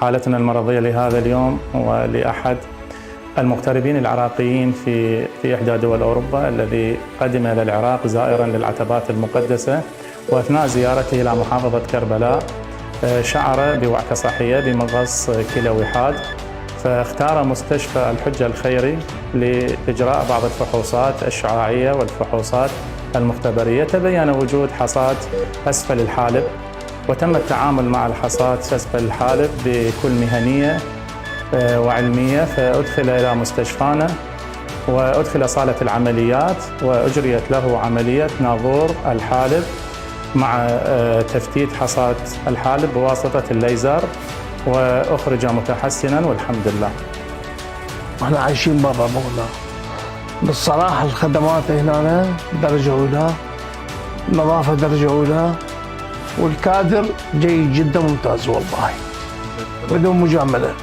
حالتنا المرضية لهذا اليوم ولأحد المغتربين العراقيين في إحدى دول أوروبا الذي قدم إلى العراق زائراً للعتبات المقدسة، وأثناء زيارته إلى محافظة كربلاء شعر بوعكة صحية بمغص كلوي حاد، فاختار مستشفى الحجة الخيري لإجراء بعض الفحوصات الشعاعية والفحوصات المختبرية. تبين وجود حصاد أسفل الحالب، وتم التعامل مع الحصاد أسفل الحالب بكل مهنية وعلمية، فأدخل إلى مستشفانا وأدخل صالة العمليات وأجريت له عملية ناظور الحالب مع تفتيت حصاد الحالب بواسطة الليزر، وأخرج متحسنا والحمد لله. احنا عايشين برا مغنى بالصراحة. الخدمات هنا درجة أولى، النظافة درجة أولى، والكادر جيد جدا ممتاز والله بدون مجاملة.